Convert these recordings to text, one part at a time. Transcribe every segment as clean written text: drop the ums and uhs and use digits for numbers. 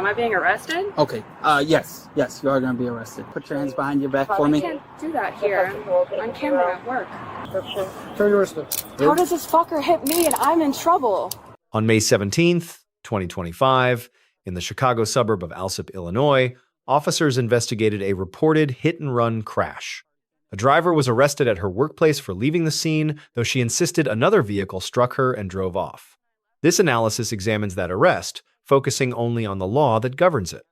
Am I being arrested? Okay. Yes, you are going to be arrested. Put your hands behind your back for me. I can't do that here. I'm on camera at work. Turn your wrist. How does this fucker hit me and I'm in trouble? On May 17th, 2025, in the Chicago suburb of Alsip, Illinois, officers investigated a reported hit-and-run crash. A driver was arrested at her workplace for leaving the scene, though she insisted another vehicle struck her and drove off. This analysis examines that arrest, focusing only on the law that governs it.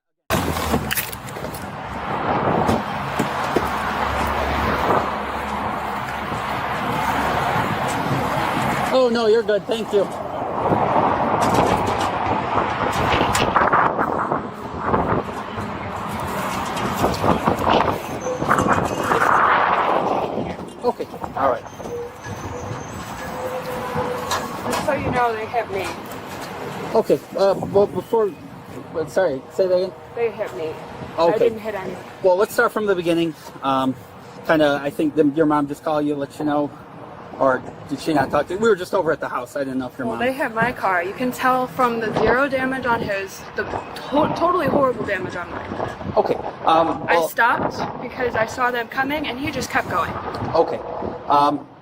Oh, no, you're good. Thank you. Okay, all right. Just so you know, they hit me. Okay, well, sorry, say that again? They hit me. Okay. I didn't hit anyone. Well, let's start from the beginning. I think your mom just called you, let you know, or did she not talk to you? We were just over at the house. I didn't know if your mom... They hit my car. You can tell from the zero damage on his, the totally horrible damage on mine. Okay. I stopped because I saw them coming, and he just kept going. Okay.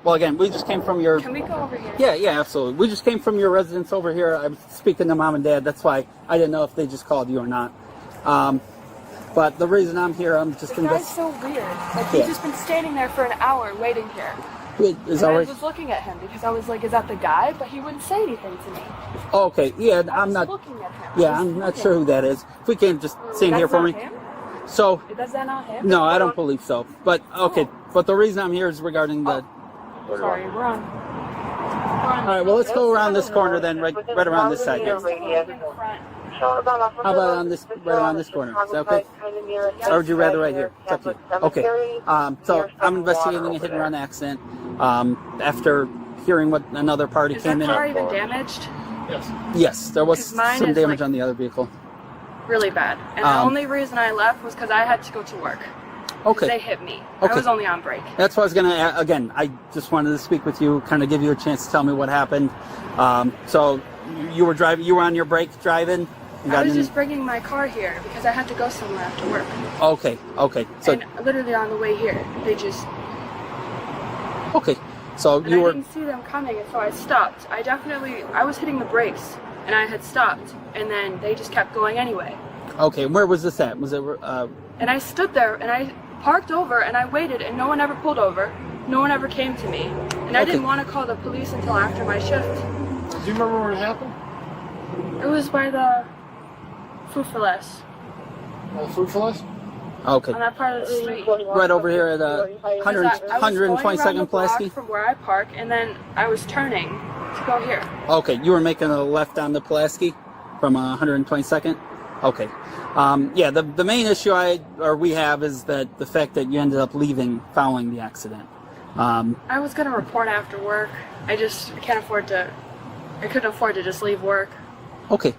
Well, again, we just came from your... Can we go over here? Yeah, absolutely. We just came from your residence over here. I was speaking to mom and dad. That's why I didn't know if they just called you or not. But the reason I'm here, I'm just... The guy's so weird. Like, he's just been standing there for an hour waiting here. Wait, is that I right? was looking at him because I was like, is that the guy? But he wouldn't say anything to me. Oh, okay. Yeah, I'm not... looking at him. Yeah, I'm not sure who that is. If we can just stand here for me. Him? So... Is that not him? No, I don't believe so. But, okay. But the reason I'm here is regarding the... Sorry, we're on. All right, well, let's go around this corner then, right around this side here. How about on this, right around this corner? Is that okay? Or would you rather right here? It's up to you. Okay. So I'm investigating a hit and run accident. After hearing what another party came in. Is that car even damaged? Yes, there was Mine some is, damage like, on the other vehicle. Really bad. And the only reason I left was because I had to go to work. Okay. They hit me. Okay. I was only on break. That's what I was going to, again, I just wanted to speak with you, kind of give you a chance to tell me what happened. So you were driving, you were on your break driving? I was just bringing my car here because I had to go somewhere after work. Okay. So and literally on the way here, they just... Okay. So and you I were... didn't see them coming, and so I stopped. I was hitting the brakes, and I had stopped, and then they just kept going anyway. Okay, where was this at? Was it... And I stood there, and I parked over, and I waited, and no one ever pulled over. No one ever came to me. And I didn't want to call the police until after my shift. Do you remember where it happened? It was by the Food for Less. Food for Less? Okay. On that part of the street. Right over here at 122nd Pulaski? From where I park, and then I was turning to go here. Okay, you were making a left on the Pulaski from 122nd? Okay. Yeah, the main issue we have is that the fact that you ended up leaving following the accident. I was going to report after work. I couldn't afford to just leave work. Okay.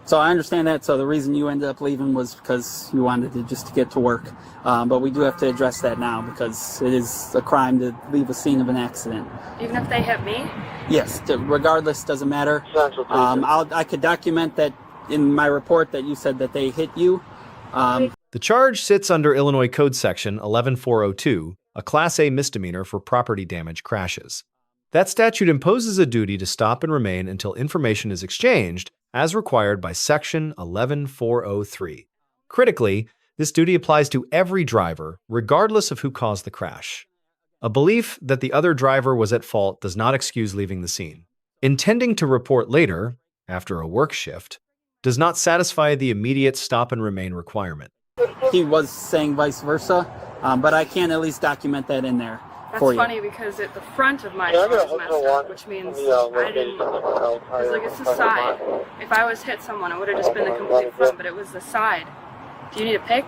So I understand that. So the reason you ended up leaving was because you wanted to just get to work. But we do have to address that now because it is a crime to leave a scene of an accident. Even if they hit me? Yes. Regardless, doesn't matter. I could document that in my report that you said that they hit you. The charge sits under Illinois Code Section 11402, a Class A misdemeanor for property damage crashes. That statute imposes a duty to stop and remain until information is exchanged, as required by Section 11403. Critically, this duty applies to every driver, regardless of who caused the crash. A belief that the other driver was at fault does not excuse leaving the scene. Intending to report later, after a work shift, does not satisfy the immediate stop and remain requirement. He was saying vice versa, but I can at least document that in there. That's funny because the front of my car is messed up, which means I didn't... It's like it's the side. If I was hit someone, it would have just been the complete front, but it was the side. Do you need a pic?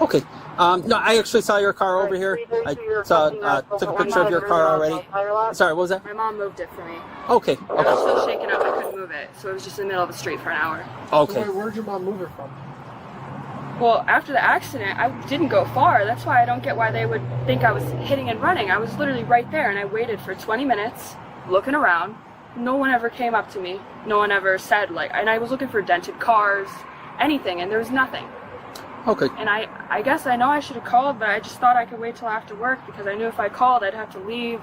Okay. No, I actually saw your car over here. I took a picture of your car already. Sorry, what was that? My mom moved it for me. Okay. I was still shaken up, I couldn't move it, so it was just in the middle of the street for an hour. Okay. Where'd your mom move it from? Well, after the accident, I didn't go far. That's why I don't get why they would think I was hitting and running. I was literally right there, and I waited for 20 minutes, looking around. No one ever came up to me. No one ever said, and I was looking for dented cars, anything, and there was nothing. Okay. And I guess I know I should have called, but I just thought I could wait till after work because I knew if I called, I'd have to leave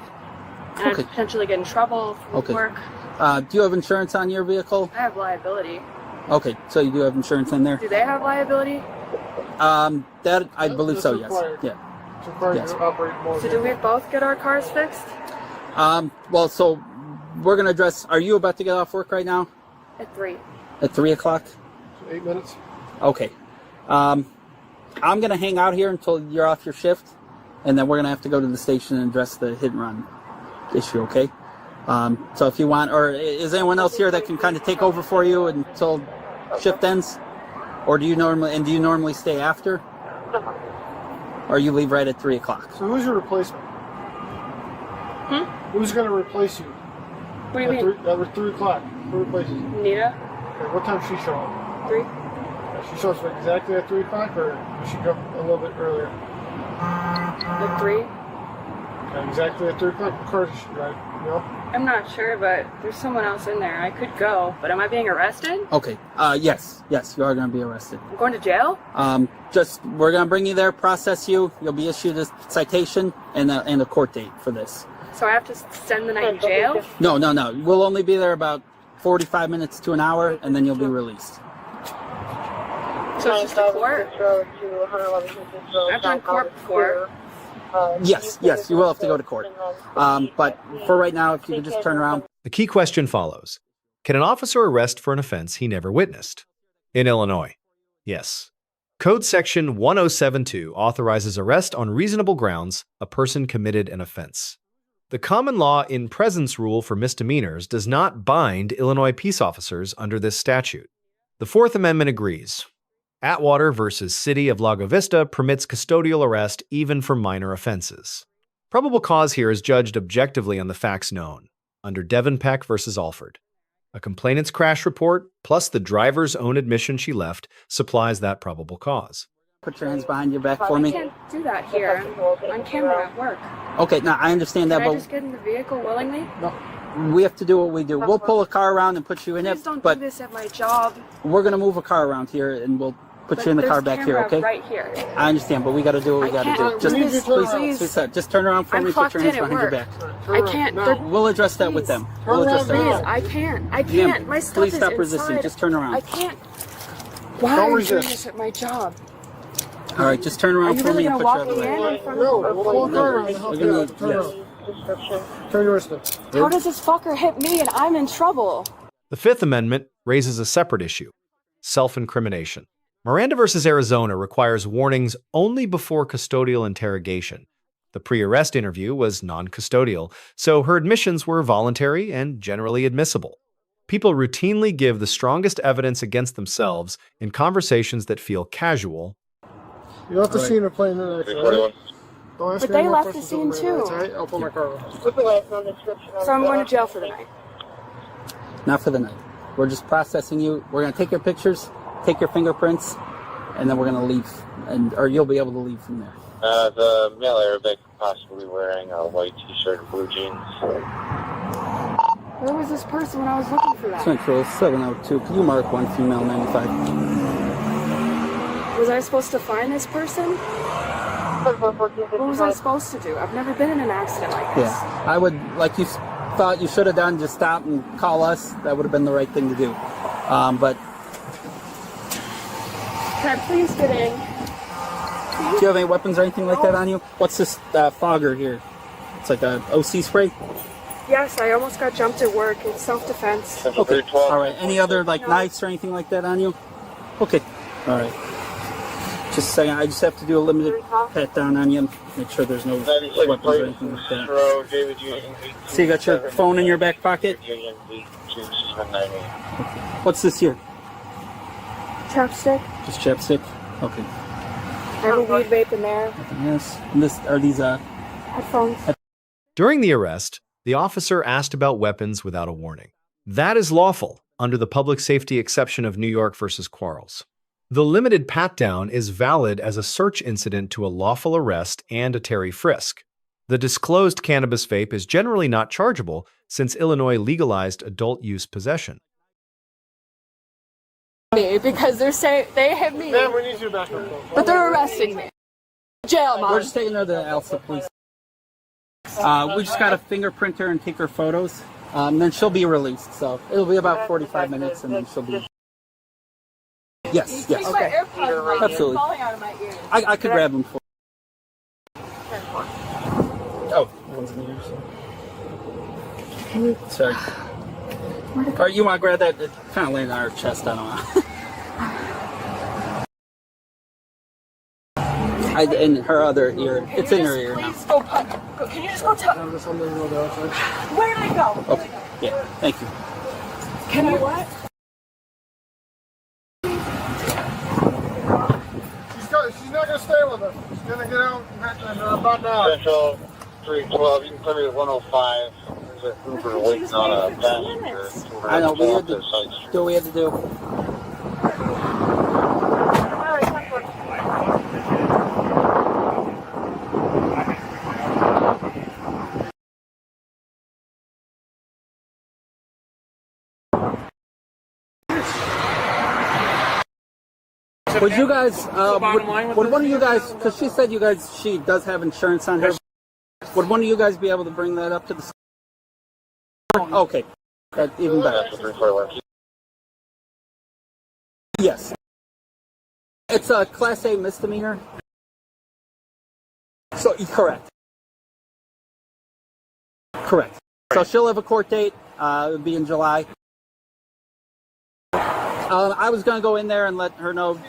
and I'd potentially get in trouble with work. Do you have insurance on your vehicle? I have liability. Okay, so you do have insurance in there? Do they have liability? That I believe so. Yes. Yeah. It's required Yes. to operate more. So do we both get our cars fixed? Well, so we're gonna address. Are you about to get off work right now? At 3. At 3 o'clock? 8 minutes. Okay. I'm gonna hang out here until you're off your shift, and then we're gonna have to go to the station and address the hit and run issue. Okay. So if you want, or is anyone else here that can kind of take over for you until shift ends, or do you normally stay after, or you leave right at 3 o'clock? So who's your replacement? Who's going to replace you? What do you mean? At 3 o'clock. Who replaces you? Nita? Okay, what time does she show up? 3? She shows up exactly at 3 o'clock, or does she come a little bit earlier? At 3? Okay, exactly at 3 o'clock. What car does she drive? You know? I'm not sure, but there's someone else in there. I could go, but am I being arrested? Okay. Yes, you are going to be arrested. I'm going to jail? We're going to bring you there, process you. You'll be issued a citation and a court date for this. So I have to spend the night in jail? No. We'll only be there about 45 minutes to an hour, and then you'll be released. So it's just a court? I've done court before. Yes, you will have to go to court. But for right now, if you could just turn around. The key question follows. Can an officer arrest for an offense he never witnessed? In Illinois, yes. Code Section 1072 authorizes arrest on reasonable grounds a person committed an offense. The common law in presence rule for misdemeanors does not bind Illinois peace officers under this statute. The Fourth Amendment agrees. Atwater v. City of Lago Vista permits custodial arrest even for minor offenses. Probable cause here is judged objectively on the facts known, under Devenpeck v. Alford. A complainant's crash report, plus the driver's own admission she left, supplies that probable cause. Put your hands behind your back for me. I can't do that here. I'm on camera at work. Okay, now I understand that, Can I but just get in the vehicle willingly? no, we have to do what we do. We'll pull a car around and put you in Please it, don't but do this at my job. we're going to move a car around here and we'll put you in the car back here, okay? Right here. I understand, but we got to do what we got to do. Just please, just turn around for me. Put your hands behind your back. I can't. We'll address that with them. We'll address that with them. I can't. My stuff please is stop inside. resisting. Just turn around. I can't. Why are you doing this at my job? All right, just turn around for me and put you out of the way. No, we'll pull a car around and help you out. Turn around. Turn your wrist up. How does this fucker hit me and I'm in trouble? The Fifth Amendment raises a separate issue, self-incrimination. Miranda v. Arizona requires warnings only before custodial interrogation. The pre-arrest interview was non-custodial, so her admissions were voluntary and generally admissible. People routinely give the strongest evidence against themselves in conversations that feel casual. You left the scene of playing the next, right? But they left the scene too. Alright, I'll pull my car over. So I'm going to jail for the night. Not for the night. We're just processing you. We're going to take your pictures, take your fingerprints, and then we're going to leave, or you'll be able to leave from there. The male Arabic possibly wearing a white t-shirt and blue jeans. Where was this person when I was looking for that? Central 702. Can you mark 1 female 95? Was I supposed to find this person? What was I supposed to do? I've never been in an accident like this. Yeah, I would, like you thought you should have done, just stop and call us. That would have been the right thing to do. But Can I please get in? do you have any weapons or anything like that on you? What's this fogger here? It's like a OC spray? Yes, I almost got jumped at work. It's self-defense. Okay. All right. Any other like knives or anything like that on you? Okay. All right. Just a second. I just have to do a limited pat down on you. Make sure there's no weapons or anything like that. So you got your phone in your back pocket? What's this here? Chapstick. Just chapstick? Okay. I have a weed vape in there. Yes. And are these Headphones. During the arrest, the officer asked about weapons without a warning. That is lawful under the public safety exception of New York v. Quarles. The limited pat-down is valid as a search incident to a lawful arrest and a Terry frisk. The disclosed cannabis vape is generally not chargeable since Illinois legalized adult use possession. me because they hit me, Ma'am, we need you back up. but they're arresting me. Jail, Mom. We're just taking her to the ILCS police. We just got to fingerprint her and take her photos. Then she'll be released. So it'll be about 45 minutes, and then she'll be. Yes, yes. My AirPods Absolutely. falling out of my ears. I could grab them for. Oh, one's in the ears. Sorry. Or you want to grab that? It kind of landed on her chest. I don't know. In her other ear. It's in her ear now. Please go. Can you just go tell? Where did I go? Okay. Yeah. Thank you. Can I what? She's not going to stay with us. She's going to get out and about now. Central 312, you can come here at 105. There's an Uber waiting on a passenger. I know. We had to do what we had to do. Would you guys, would one of you guys, because she said she does have insurance on her, would one of you guys be able to bring that up to the... Okay, that's even better. Yes. It's a Class A misdemeanor. So, correct. Correct. So she'll have a court date, it would be in July. I was going to go in there and let her know.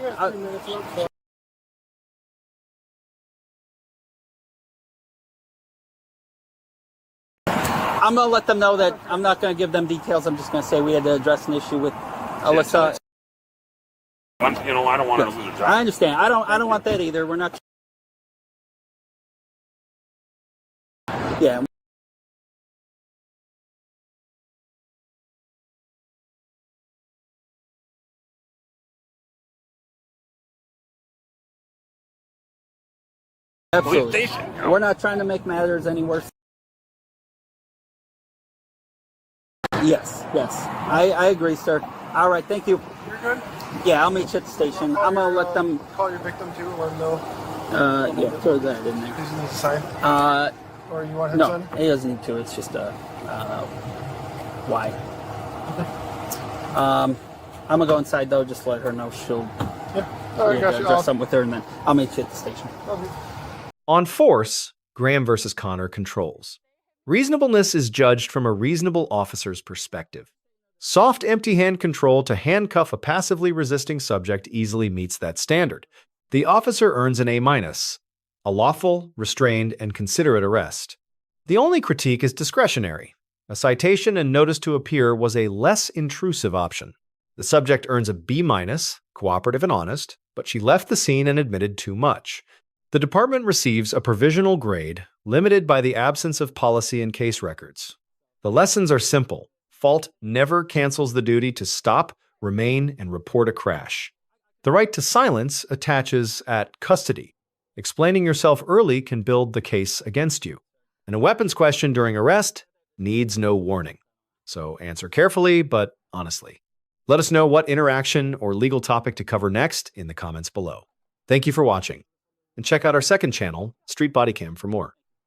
I'm going to let them know that I'm not going to give them details. I'm just going to say we had to address an issue with Alyssa. I don't want her to lose her job. I understand. I don't want that either. We're not. Yeah. Absolutely. We're not trying to make matters any worse. Yes, yes. I agree, sir. All right, thank you. You're good? Yeah, I'll meet you at the station. I'm going to let them... Call your victim too, let him know. Yeah, throw that in there. Does he need to sign? Or you want him to No, sign? he doesn't need to. It's just why. I'm going to go inside, though, just let her know she'll... Yeah. All right, got you. Address something with her, and then I'll meet you at the station. Okay. On force, Graham versus Connor controls. Reasonableness is judged from a reasonable officer's perspective. Soft, empty hand control to handcuff a passively resisting subject easily meets that standard. The officer earns an A-, a lawful, restrained, and considerate arrest. The only critique is discretionary. A citation and notice to appear was a less intrusive option. The subject earns a B-, cooperative and honest, but she left the scene and admitted too much. The department receives a provisional grade, limited by the absence of policy and case records. The lessons are simple. Fault never cancels the duty to stop, remain, and report a crash. The right to silence attaches at custody. Explaining yourself early can build the case against you. And a weapons question during arrest needs no warning. So answer carefully, but honestly. Let us know what interaction or legal topic to cover next in the comments below. Thank you for watching. And check out our second channel, Street Bodycam, for more.